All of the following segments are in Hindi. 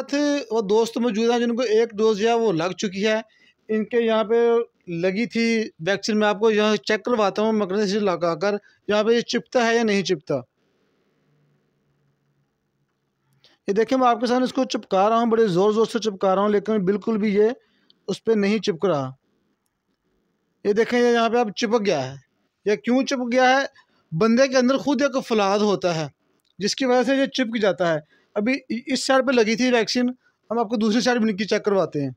साथ वो दोस्त मौजूद हैं जिनको एक डोज जो है वो लग चुकी है। इनके यहाँ पे लगी थी वैक्सीन। मैं आपको यहाँ चेक करवाता हूँ मकरंद से लगा कर यहाँ पे ये चिपता है या नहीं चिपता। ये देखिए मैं आपके सामने इसको चिपका रहा हूँ, बड़े ज़ोर ज़ोर से चिपका रहा हूँ, लेकिन बिल्कुल भी ये उस पर नहीं चिपक रहा। ये देखें ये यहाँ पे अब चिपक गया है। ये क्यों चिपक गया है? बंदे के अंदर खुद एक फलाद होता है जिसकी वजह से ये चिपक जाता है। अभी इस साइड पे लगी थी वैक्सीन, हम आपको दूसरी साइड भी इनकी चेक करवाते हैं।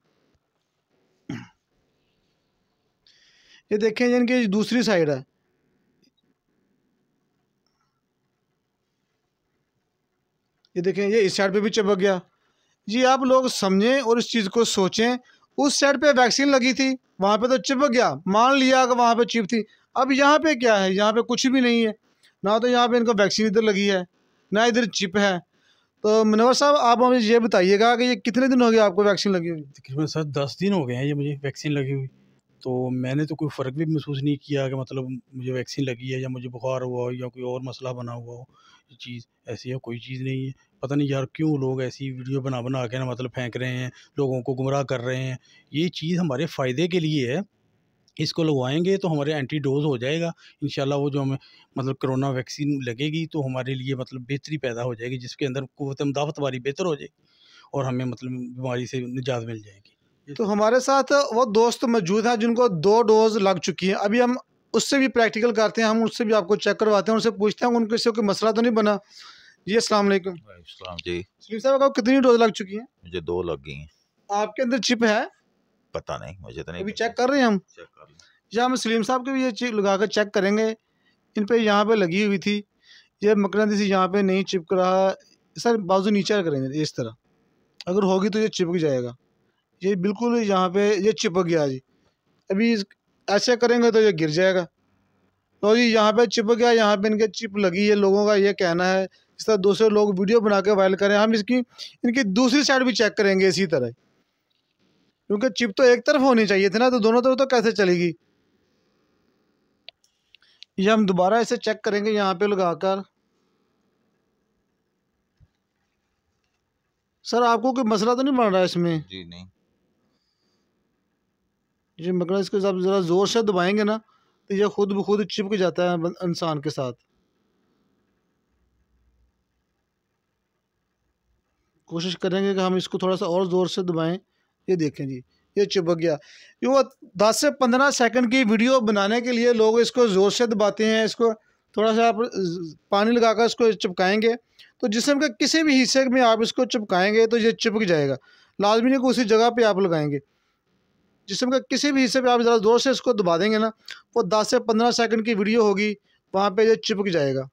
ये देखें ये इनकी दूसरी साइड है। ये देखें ये इस साइड पे भी चिपक गया। जी आप लोग समझें और इस चीज़ को सोचें। उस साइड पे वैक्सीन लगी थी, वहाँ पे तो चिपक गया, मान लिया कि वहाँ पे चिप थी। अब यहाँ पे क्या है? यहाँ पे कुछ भी नहीं है, ना तो यहाँ पे इनको वैक्सीन इधर लगी है ना इधर चिप है। तो मुनव्वर साहब आप मुझे ये बताइएगा कि ये कितने दिन हो गए आपको वैक्सीन लगी हुई? तकरीबन सर 10 दिन हो गए हैं ये मुझे वैक्सीन लगी हुई। तो मैंने तो कोई फ़र्क भी महसूस नहीं किया कि मतलब मुझे वैक्सीन लगी है या मुझे बुखार हुआ हो या कोई और मसला बना हुआ हो। ये चीज़ ऐसी है, कोई चीज़ नहीं है। पता नहीं यार क्यों लोग ऐसी वीडियो बना बना के ना मतलब फेंक रहे हैं, लोगों को गुमराह कर रहे हैं। ये चीज़ हमारे फ़ायदे के लिए है। इसको लगवाएंगे तो हमारे एंटी डोज हो जाएगा इंशाल्लाह। वो जो हमें मतलब कोरोना वैक्सीन लगेगी तो हमारे लिए मतलब बेहतरी पैदा हो जाएगी, जिसके अंदर क़ुव्वत मुदाफ़त हमारी बेहतर हो जाएगी और हमें मतलब बीमारी से निजात मिल जाएगी। तो हमारे साथ वो दोस्त मौजूद हैं जिनको 2 डोज लग चुकी हैं। अभी हम उससे भी प्रैक्टिकल करते हैं, हम उससे भी आपको चेक करवाते हैं, उनसे पूछते हैं उनको इससे कोई मसला तो नहीं बना। जी अस्सलाम वालेकुम। वालेकुम जी। सलीम साहब आपको कितनी डोज लग चुकी हैं? मुझे 2 लग गई हैं। आपके अंदर चिप है? पता नहीं, मुझे तो नहीं अभी पता। चेक कर रहे हैं हम। चेक कर लें। या हम सलीम साहब के भी ये चिप लगा कर चेक करेंगे। इन पे यहाँ पे लगी हुई थी, ये मकरंदी से यहाँ पे नहीं चिपक रहा। सर बाजू नीचे करेंगे इस तरह, अगर होगी तो ये चिपक जाएगा। ये बिल्कुल यहाँ पे ये चिपक गया जी। अभी ऐसे करेंगे तो ये गिर जाएगा। तो जी यहाँ पे चिपक गया, यहाँ पे इनके चिप लगी है। लोगों का ये कहना है, इस तरह दूसरे लोग वीडियो बना के वायरल करें। हम इसकी इनकी दूसरी साइड भी चेक करेंगे इसी तरह, क्योंकि चिप तो एक तरफ होनी चाहिए थी ना, तो दोनों तरफ तो कैसे चलेगी। ये हम दोबारा इसे चेक करेंगे यहाँ पे लगाकर। सर आपको कोई मसला तो नहीं बन रहा है इसमें? जी नहीं। जी मगर इसको जब ज़रा ज़ोर से दबाएंगे ना तो ये खुद ब खुद चिपक जाता है इंसान के साथ। कोशिश करेंगे कि हम इसको थोड़ा सा और ज़ोर से दबाएं। ये देखें जी ये चिपक गया। ये वो 10 से 15 सेकंड की वीडियो बनाने के लिए लोग इसको ज़ोर से दबाते हैं। इसको थोड़ा सा आप पानी लगाकर इसको चिपकाएंगे तो जिस्म के किसी भी हिस्से में आप इसको चिपकाएंगे तो ये चिपक जाएगा। लाजमी नहीं कि उसी जगह पे आप लगाएंगे, जिस्म के किसी भी हिस्से पे आप ज़रा ज़ोर से इसको दबा देंगे ना, वो 10 से 15 सेकंड की वीडियो होगी, वहाँ पे ये चिपक जाएगा।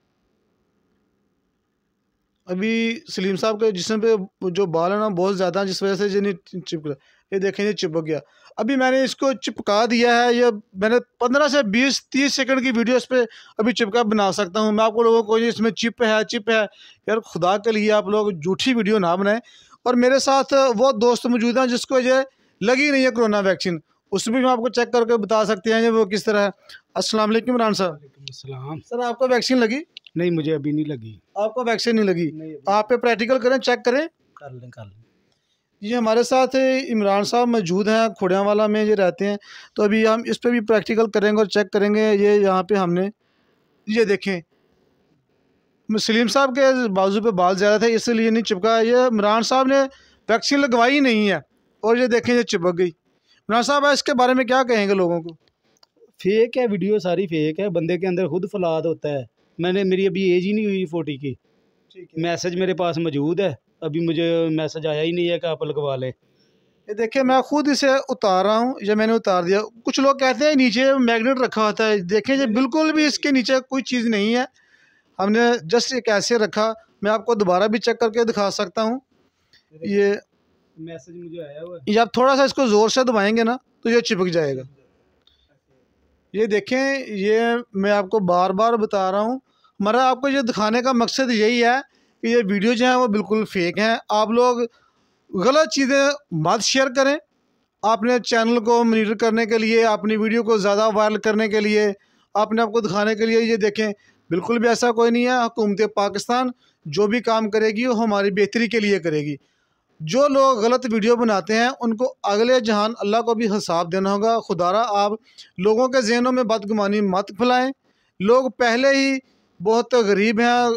अभी सलीम साहब के जिस्म पे जो बाल है ना बहुत ज़्यादा, जिस वजह से ये नहीं चिपक रहा। ये देखें ये चिपक गया। अभी मैंने इसको चिपका दिया है। ये मैंने 15 से 20-30 सेकंड की वीडियो इस पर अभी चिपका बना सकता हूँ। मैं आपको लोगों को इसमें चिप है यार खुदा के लिए आप लोग झूठी वीडियो ना बनाएं। और मेरे साथ वो दोस्त मौजूद हैं जिसको ये लगी नहीं है कोरोना वैक्सीन, उसमें भी हम आपको चेक करके बता सकते हैं वो किस तरह है। अस्सलाम वालेकुम इमरान साहब। वालेकुम। सर आपको वैक्सीन लगी? नहीं मुझे अभी नहीं लगी। आपको वैक्सीन नहीं लगी? नहीं आप पे प्रैक्टिकल करें, चेक करें। कर लें। ये हमारे साथ इमरान साहब मौजूद हैं, खुड़ियांवाला में ये रहते हैं। तो अभी हम इस पे भी प्रैक्टिकल करेंगे और चेक करेंगे। ये यहाँ पे हमने ये देखें सलीम साहब के बाजू पे बाल ज़्यादा थे इसलिए नहीं चिपका। ये इमरान साहब ने वैक्सीन लगवाई नहीं है और ये देखें ये चिपक गई। इमरान साहब इसके बारे में क्या कहेंगे लोगों को? फेक है, वीडियो सारी फेक है। बंदे के अंदर खुद फलाद होता है। मेरी अभी एज ही नहीं हुई 40 की। ठीक है। मैसेज मेरे पास मौजूद है, अभी मुझे मैसेज आया ही नहीं है कि आप लगवा लें। ये देखिए मैं खुद इसे उतार रहा हूँ, ये मैंने उतार दिया। कुछ लोग कहते हैं नीचे मैग्नेट रखा होता है, देखें ये बिल्कुल भी इसके नीचे कोई चीज़ नहीं है। हमने जस्ट एक ऐसे रखा। मैं आपको दोबारा भी चेक करके दिखा सकता हूँ। ये मैसेज मुझे आया हुआ है। ये आप थोड़ा सा इसको ज़ोर से दबाएंगे ना तो ये चिपक जाएगा। ये देखें ये मैं आपको बार बार बता रहा हूँ, हमारा आपको ये दिखाने का मकसद यही है कि ये वीडियो जो है वो बिल्कुल फेक हैं। आप लोग गलत चीज़ें मत शेयर करें। आपने चैनल को मॉनिटर करने के लिए, अपनी वीडियो को ज़्यादा वायरल करने के लिए, आपने आपको दिखाने के लिए ये देखें, बिल्कुल भी ऐसा कोई नहीं है। हुकूमत पाकिस्तान जो भी काम करेगी वो हमारी बेहतरी के लिए करेगी। जो लोग गलत वीडियो बनाते हैं उनको अगले जहान अल्लाह को भी हिसाब देना होगा। खुदारा आप लोगों के जहनों में बदगुमानी मत फैलाएं। लोग पहले ही बहुत गरीब हैं,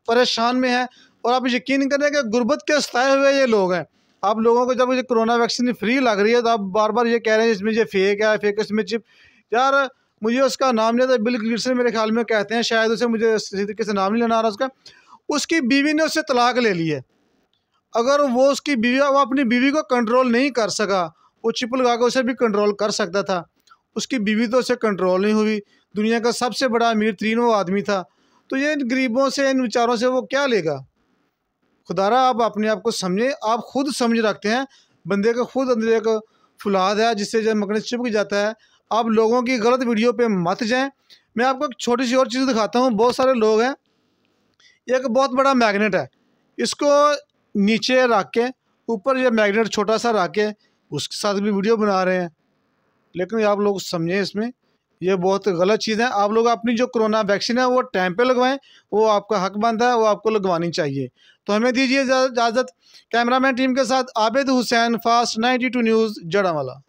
परेशान में हैं, और आप यकीन करें कि गुर्बत के सताए हुए ये लोग हैं। आप लोगों को जब ये कोरोना वैक्सीन फ्री लग रही है तो आप बार बार ये कह रहे हैं इसमें ये फेक है, फेक इसमें चिप। यार मुझे उसका नाम नहीं आता, बिल गेट्स मेरे ख्याल में कहते हैं शायद उसे, मुझे सही तरीके से नाम नहीं लेना आ रहा उसका। उसकी बीवी ने उससे तलाक ले ली है। अगर वो उसकी बीवी, वो अपनी बीवी को कंट्रोल नहीं कर सका, वो चिप लगा कर उसे भी कंट्रोल कर सकता था, उसकी बीवी तो उसे कंट्रोल नहीं हुई। दुनिया का सबसे बड़ा अमीर तरीन वो आदमी था, तो ये इन गरीबों से, इन विचारों से वो क्या लेगा। खुदारा आप अपने आप को समझें। आप खुद समझ रखते हैं बंदे का खुद अंदर एक फुलाद है जिससे जब मकड़ी चिपक जाता है। आप लोगों की गलत वीडियो पे मत जाएं। मैं आपको एक छोटी सी और चीज़ दिखाता हूँ। बहुत सारे लोग हैं, एक बहुत बड़ा मैग्नेट है, इसको नीचे रख के ऊपर ये मैग्नेट छोटा सा रख के उसके साथ भी वीडियो बना रहे हैं। लेकिन आप लोग समझें, इसमें ये बहुत गलत चीज़ है। आप लोग अपनी जो कोरोना वैक्सीन है वो टाइम पे लगवाएं, वो आपका हक बनता है, वो आपको लगवानी चाहिए। तो हमें दीजिए इजाज़त। कैमरामैन टीम के साथ आबिद हुसैन, फास्ट 92 न्यूज़, जड़ावाला।